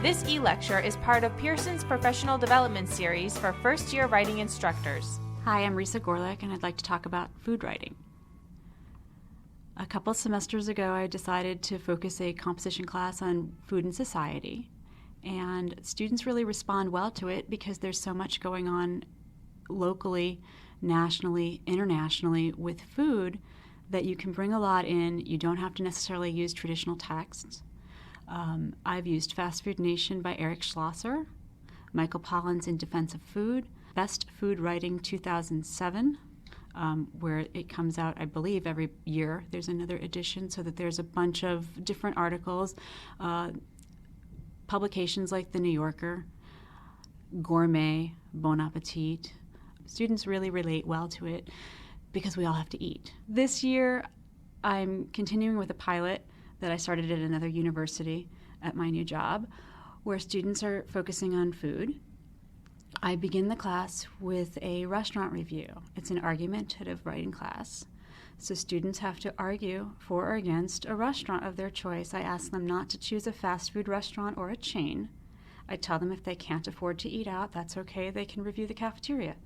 This e-lecture is part of Pearson's Professional Development Series for first-year writing instructors. Hi, I'm Risa Gorelick, and I'd like to talk about food writing. A couple semesters ago, I decided to focus a composition class on food and society, and students really respond well to it because there's so much going on locally, nationally, internationally with food that you can bring a lot in. You don't have to necessarily use traditional texts. I've used Fast Food Nation by Eric Schlosser, Michael Pollen's In Defense of Food, Best Food Writing 2007, where it comes out, I believe, every year. There's another edition so that there's a bunch of different articles, publications like the New Yorker, Gourmet, Bon Appetit. Students really relate well to it because we all have to eat. This year, I'm continuing with a pilot that I started at another university at my new job, where students are focusing on food. I begin the class with a restaurant review. It's an argumentative writing class. So students have to argue for or against a restaurant of their choice. I ask them not to choose a fast food restaurant or a chain. I tell them if they can't afford to eat out, that's okay, they can review the cafeteria.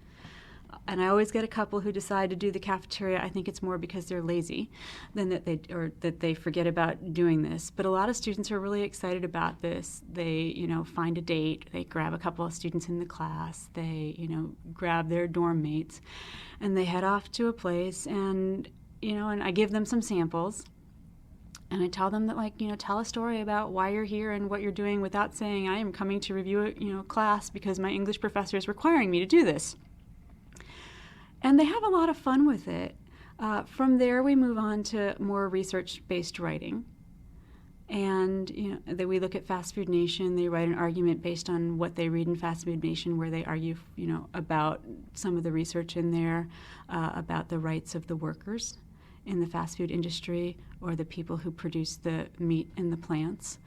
And I always get a couple who decide to do the cafeteria. I think it's more because they're lazy than that they forget about doing this. But a lot of students are really excited about this. They, find a date. They grab a couple of students in the class. They, grab their dorm mates, and they head off to a place. And I give them some samples, and I tell them that, tell a story about why you're here and what you're doing without saying I am coming to review a class because my English professor is requiring me to do this. And they have a lot of fun with it. From there, we move on to more research-based writing. And we look at Fast Food Nation. They write an argument based on what they read in Fast Food Nation, where they argue, about some of the research in there, about the rights of the workers in the fast food industry or the people who produce the meat and the plants.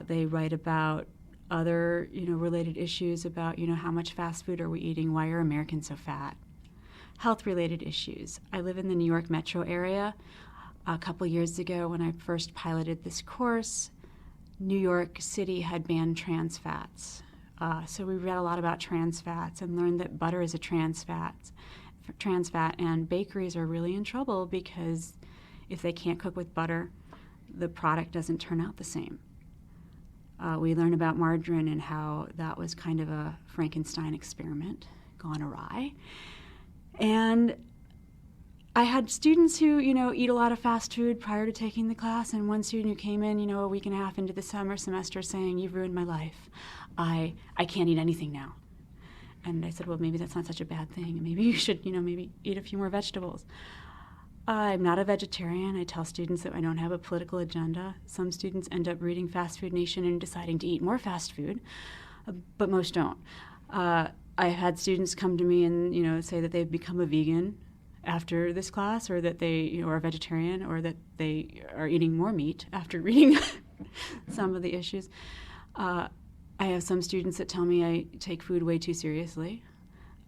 They write about other, related issues about, how much fast food are we eating? Why are Americans so fat? Health-related issues. I live in the New York metro area. A couple years ago, when I first piloted this course, New York City had banned trans fats. So we read a lot about trans fats and learned that butter is a trans fat, and bakeries are really in trouble because if they can't cook with butter, the product doesn't turn out the same. We learn about margarine and how that was kind of a Frankenstein experiment gone awry. And I had students who, eat a lot of fast food prior to taking the class, and one student who came in, a week and a half into the summer semester saying, "You've ruined my life. I can't eat anything now." And I said, well, maybe that's not such a bad thing. Maybe you should, maybe eat a few more vegetables. I'm not a vegetarian. I tell students that I don't have a political agenda. Some students end up reading Fast Food Nation and deciding to eat more fast food, but most don't. I had students come to me and say that they've become a vegan after this class, or that they are a vegetarian, or that they are eating more meat after reading some of the issues. I have some students that tell me I take food way too seriously.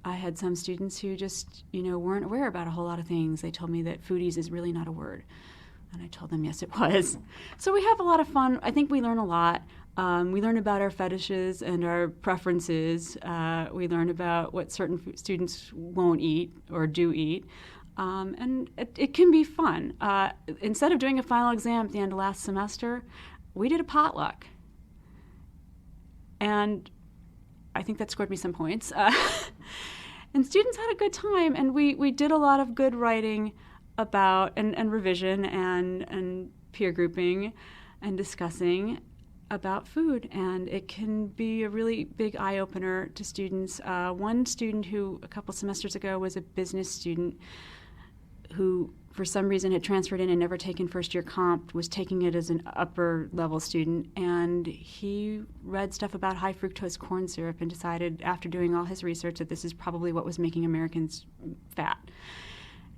I had some students who just, weren't aware about a whole lot of things. They told me that foodies is really not a word. And I told them, yes, it was. So we have a lot of fun. I think we learn a lot. We learn about our fetishes and our preferences. We learn about what certain students won't eat or do eat. And it can be fun. Instead of doing a final exam at the end of last semester, we did a potluck. And I think that scored me some points. And students had a good time, and we did a lot of good writing about, and revision and peer grouping and discussing about food, and it can be a really big eye-opener to students. One student who a couple semesters ago was a business student who for some reason had transferred in and never taken first-year comp, was taking it as an upper-level student, and he read stuff about high fructose corn syrup and decided, after doing all his research, that this is probably what was making Americans fat.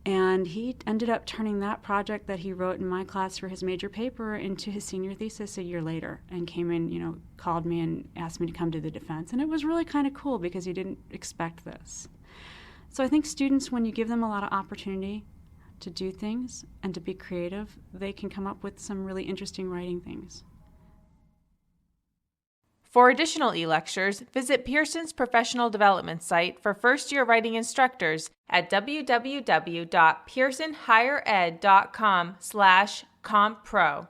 And he ended up turning that project that he wrote in my class for his major paper into his senior thesis a year later, and came in, called me and asked me to come to the defense. And it was really kind of cool because he didn't expect this. So I think students, when you give them a lot of opportunity to do things and to be creative, they can come up with some really interesting writing things. For additional e-lectures, visit Pearson's professional development site for first-year writing instructors at www.pearsonhighered.com/compro.